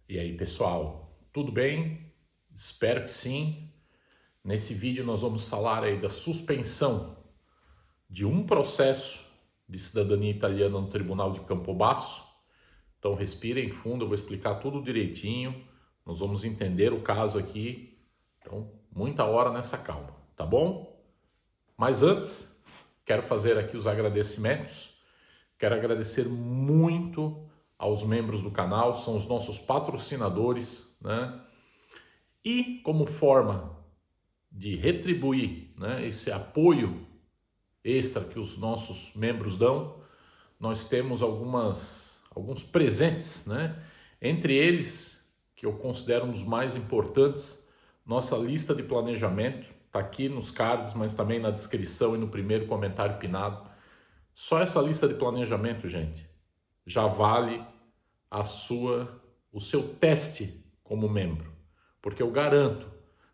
E aí, pessoal, tudo bem? Espero que sim. Nesse vídeo nós vamos falar aí da suspensão de um processo de cidadania italiana no Tribunal de Campobasso. Então respirem fundo, eu vou explicar tudo direitinho. Nós vamos entender o caso aqui. Então, muita hora nessa calma, tá bom? Mas antes, quero fazer aqui os agradecimentos. Quero agradecer muito aos membros do canal, são os nossos patrocinadores, né? E como forma de retribuir, né, esse apoio extra que os nossos membros dão, nós temos alguns presentes, né? Entre eles, que eu considero um dos mais importantes, nossa lista de planejamento, está aqui nos cards, mas também na descrição e no primeiro comentário pinado. Só essa lista de planejamento, gente, já vale o seu teste como membro, porque eu garanto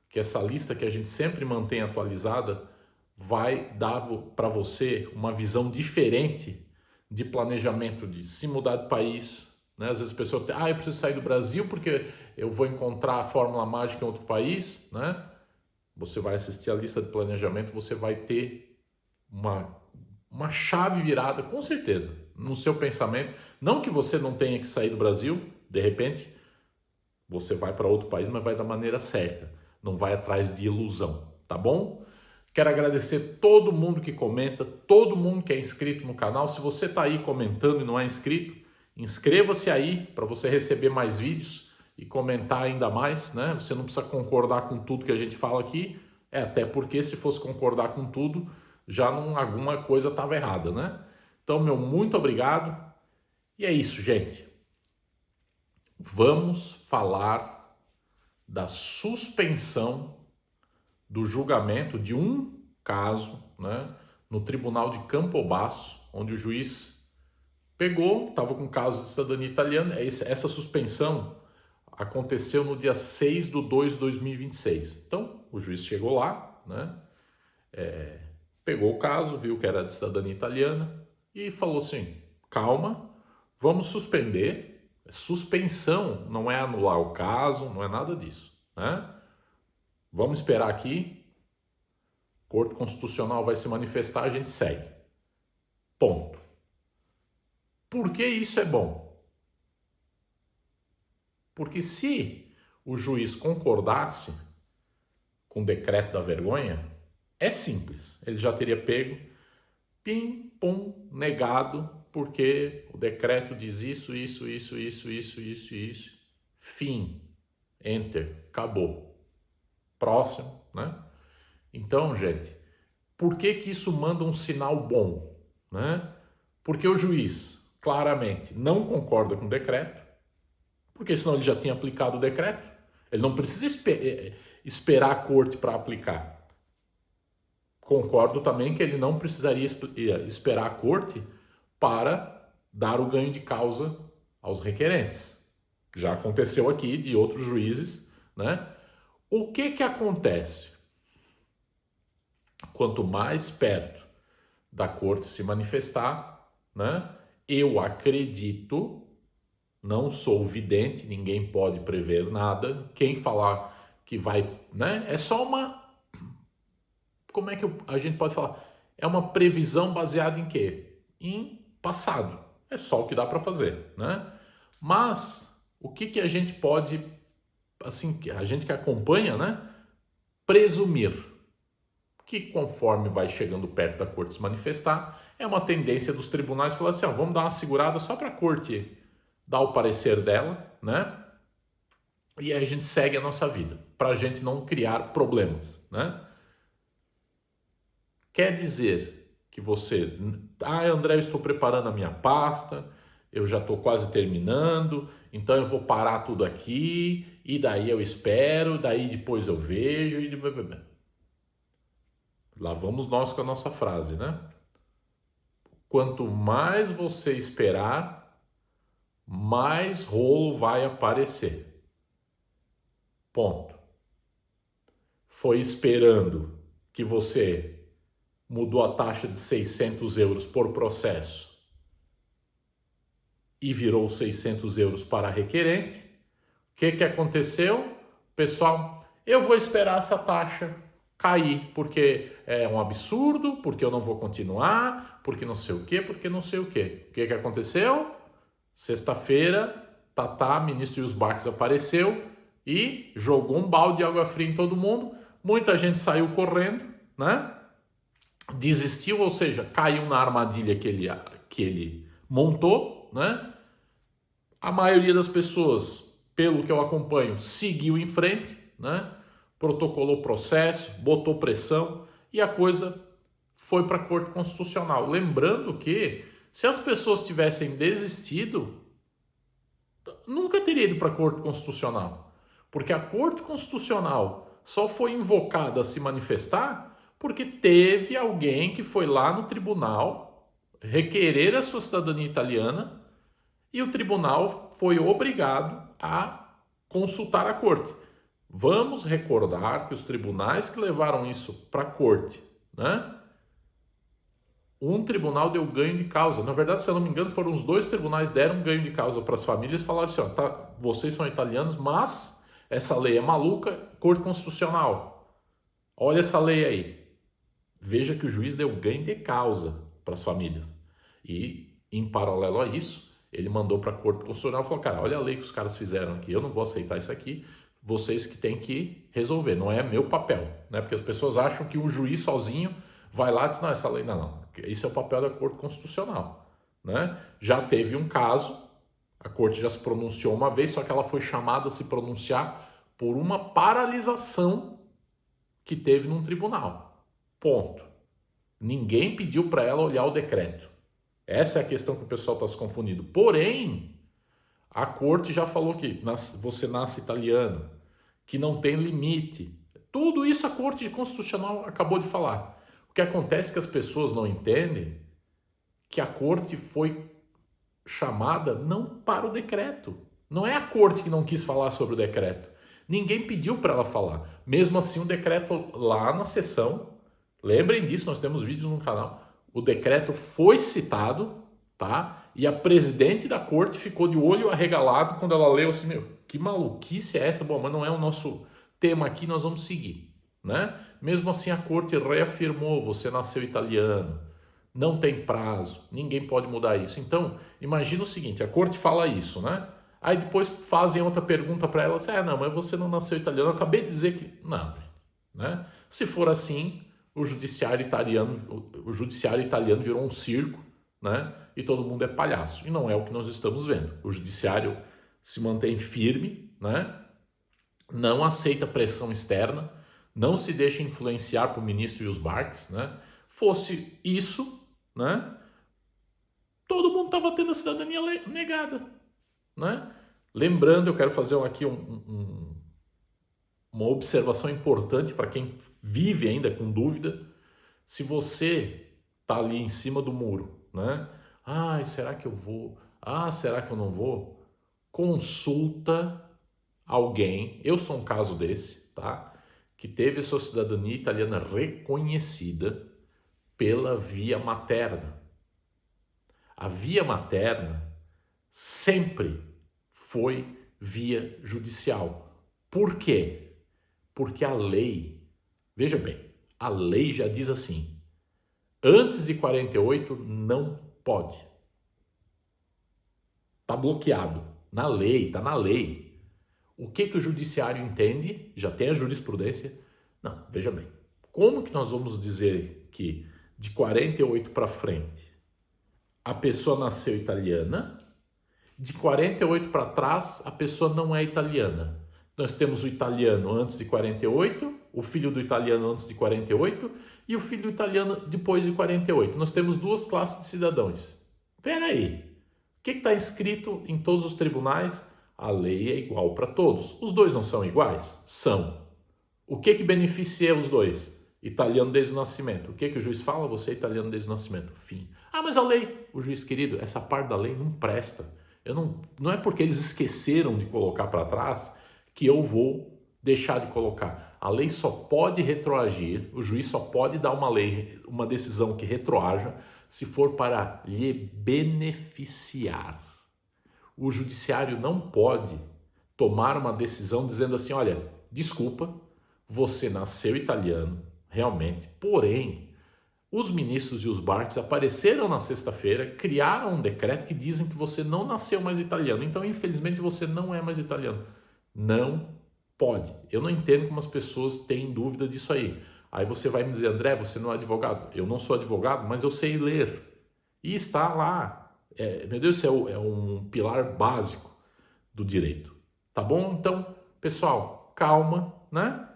que essa lista que a gente sempre mantém atualizada vai dar para você uma visão diferente de planejamento, de se mudar de país, né? Às vezes a pessoa tem, eu preciso sair do Brasil porque eu vou encontrar a fórmula mágica em outro país, né? Você vai assistir a lista de planejamento, você vai ter uma chave virada, com certeza, no seu pensamento. Não que você não tenha que sair do Brasil, de repente, você vai para outro país, mas vai da maneira certa. Não vai atrás de ilusão, tá bom? Quero agradecer todo mundo que comenta, todo mundo que é inscrito no canal. Se você está aí comentando e não é inscrito, inscreva-se aí para você receber mais vídeos e comentar ainda mais, né? Você não precisa concordar com tudo que a gente fala aqui, até porque se fosse concordar com tudo, já não, alguma coisa estava errada, né? Então, meu muito obrigado. E é isso, gente. Vamos falar da suspensão do julgamento de um caso, né, no Tribunal de Campobasso, onde o juiz estava com um caso de cidadania italiana. Essa suspensão aconteceu no dia 6/2/2026. Então, o juiz chegou lá, né, pegou o caso, viu que era de cidadania italiana e falou assim, calma, vamos suspender. Suspensão não é anular o caso, não é nada disso, né? Vamos esperar aqui, Corte Constitucional vai se manifestar, a gente segue. Ponto. Por que isso é bom? Porque se o juiz concordasse com o decreto da vergonha, é simples, ele já teria pego, pim, pum, negado, porque o decreto diz isso, fim, enter, acabou. Próximo, né? Então, gente, por que isso manda um sinal bom, né? Porque o juiz claramente não concorda com o decreto, porque senão ele já tinha aplicado o decreto, ele não precisa esperar a corte para aplicar. Concordo também que ele não precisaria esperar a corte para dar o ganho de causa aos requerentes. Já aconteceu aqui de outros juízes, né? O que acontece? Quanto mais perto da corte se manifestar, né? Eu acredito, não sou vidente, ninguém pode prever nada. Quem falar que vai, né? É só uma, como é que a gente pode falar? É uma previsão baseada em quê? Em passado. É só o que dá para fazer, né? Mas o que a gente pode, assim, a gente que acompanha, né? Presumir que conforme vai chegando perto da corte se manifestar, é uma tendência dos tribunais falar assim, vamos dar uma segurada só para a corte dar o parecer dela, né? E aí a gente segue a nossa vida, para a gente não criar problemas, né? Quer dizer que você, André, eu estou preparando a minha pasta, eu já estou quase terminando, então eu vou parar tudo aqui, e daí eu espero, daí depois eu vejo, e lá vamos nós com a nossa frase, né? Quanto mais você esperar, mais rolo vai aparecer. Ponto. Foi esperando que você mudou a taxa de 600 euros por processo e virou 600 euros para requerente, que aconteceu? Pessoal, eu vou esperar essa taxa cair, porque é um absurdo, porque eu não vou continuar, porque não sei o quê, porque não sei o quê. O que aconteceu? Sexta-feira, Tatá, ministro Rios Barques, apareceu e jogou um balde de água fria em todo mundo. Muita gente saiu correndo, né? Desistiu, ou seja, caiu na armadilha que ele montou, né? A maioria das pessoas, pelo que eu acompanho, seguiu em frente, né? Protocolou processo, botou pressão e a coisa foi para a Corte Constitucional. Lembrando que se as pessoas tivessem desistido, nunca teria ido para a Corte Constitucional, porque a Corte Constitucional só foi invocada a se manifestar porque teve alguém que foi lá no tribunal requerer a sua cidadania italiana e o tribunal foi obrigado a consultar a Corte. Vamos recordar que os tribunais que levaram isso para a Corte, né? Um tribunal deu ganho de causa. Na verdade, se eu não me engano, foram os dois tribunais que deram ganho de causa para as famílias e falaram assim, ó, tá, vocês são italianos, mas essa lei é maluca, Corte Constitucional. Olha essa lei aí. Veja que o juiz deu ganho de causa para as famílias. E, em paralelo a isso, ele mandou para a Corte Constitucional e falou, cara, olha a lei que os caras fizeram aqui, eu não vou aceitar isso aqui, vocês que têm que resolver, não é meu papel, né? Porque as pessoas acham que o juiz sozinho vai lá e diz, não, essa lei não. Isso é o papel da Corte Constitucional, né? Já teve um caso, a Corte já se pronunciou uma vez, só que ela foi chamada a se pronunciar por uma paralisação que teve num tribunal. Ponto. Ninguém pediu para ela olhar o decreto. Essa é a questão que o pessoal está se confundindo. Porém, a Corte já falou que você nasce italiano, que não tem limite. Tudo isso a Corte Constitucional acabou de falar. O que acontece é que as pessoas não entendem que a Corte foi chamada não para o decreto. Não é a Corte que não quis falar sobre o decreto. Ninguém pediu para ela falar. Mesmo assim, o decreto lá na sessão, lembrem disso, nós temos vídeos no canal, o decreto foi citado, tá? E a presidente da Corte ficou de olho arregalado quando ela leu assim, meu, que maluquice é essa? Bom, mas não é o nosso tema aqui, nós vamos seguir, né? Mesmo assim, a Corte reafirmou, você nasceu italiano, não tem prazo, ninguém pode mudar isso. Então, imagina o seguinte, a Corte fala isso, né? Aí depois fazem outra pergunta para ela, não, mas você não nasceu italiano, eu acabei de dizer que... Não, né? Se for assim, o judiciário italiano virou um circo, né? E todo mundo é palhaço. E não é o que nós estamos vendo. O judiciário se mantém firme, né? Não aceita pressão externa, não se deixa influenciar por ministro Rios Barques, né? Fosse isso, né? Todo mundo estava tendo a cidadania negada, né? Lembrando, eu quero fazer aqui uma observação importante para quem vive ainda com dúvida. Se você está ali em cima do muro, né? Será que eu vou? Será que eu não vou? Consulta alguém, eu sou um caso desse, tá? Que teve a sua cidadania italiana reconhecida pela via materna. A via materna sempre foi via judicial. Por quê? Porque a lei, veja bem, a lei já diz assim, antes de 48 não pode. Está bloqueado. Na lei, está na lei. O que o judiciário entende? Já tem a jurisprudência? Não, veja bem. Como que nós vamos dizer que de 48 para frente a pessoa nasceu italiana, de 48 para trás a pessoa não é italiana? Nós temos o italiano antes de 48, o filho do italiano antes de 48 e o filho do italiano depois de 48. Nós temos duas classes de cidadãos. Espera aí. O que está escrito em todos os tribunais? A lei é igual para todos. Os dois não são iguais? São. O que beneficia os dois? Italiano desde o nascimento. O que o juiz fala? Você é italiano desde o nascimento. Fim. Mas a lei, o juiz querido, essa parte da lei não presta. Não é porque eles esqueceram de colocar para trás que eu vou deixar de colocar. A lei só pode retroagir, o juiz só pode dar uma decisão que retroaja se for para lhe beneficiar. O judiciário não pode tomar uma decisão dizendo assim, olha, desculpa, você nasceu italiano, realmente, porém, os ministros e os barcos apareceram na sexta-feira, criaram um decreto que dizem que você não nasceu mais italiano, então infelizmente você não é mais italiano. Não pode. Eu não entendo como as pessoas têm dúvida disso aí. Aí você vai me dizer, André, você não é advogado. Eu não sou advogado, mas eu sei ler. E está lá. Meu Deus, isso é um pilar básico do direito. Tá bom? Então, pessoal, calma, né?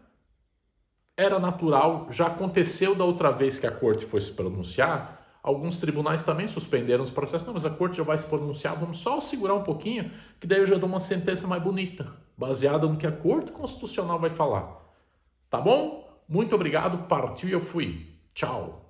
Era natural, já aconteceu da outra vez que a corte foi se pronunciar, alguns tribunais também suspenderam os processos. Não, mas a corte já vai se pronunciar, vamos só segurar um pouquinho, que daí eu já dou uma sentença mais bonita, baseada no que a Corte Constitucional vai falar. Tá bom? Muito obrigado, partiu e eu fui. Tchau.